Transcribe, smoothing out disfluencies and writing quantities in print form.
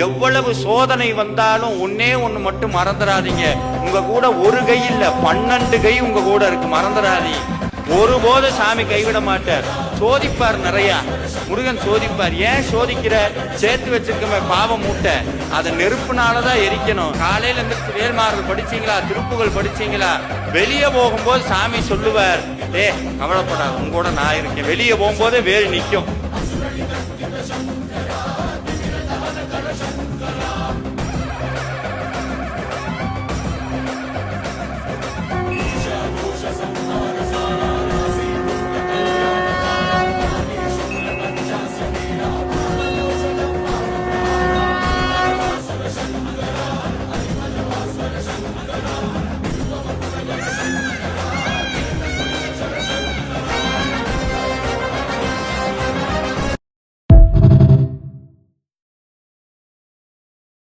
எவ்வளவு சோதனை வந்தாலும் ஒன்னே ஒண்ணு மட்டும் மறந்துடாதீங்க. உங்க கூட ஒரு கை இல்ல 12 கை உங்க கூட இருக்கு, மறந்துடாதீங்க. ஒருபோது சாமி கைவிட மாட்டார். சோதிப்பார், நிறைய முருகன் சோதிப்பார். ஏன் சோதிக்கிற? சேர்த்து வச்சிருக்கமே பாவம் மூட்டை, அதை நெருப்புனாலதான் எரிக்கணும். காலையில இருந்து வேல்மார்கள் படிச்சீங்களா, திருப்புகள் படிச்சீங்களா? வெளியே போகும்போது சாமி சொல்லுவார், கவலைப்படாத, உங்க கூட நான் இருக்கேன். வெளியே போகும்போதே வேல் நிற்கும்.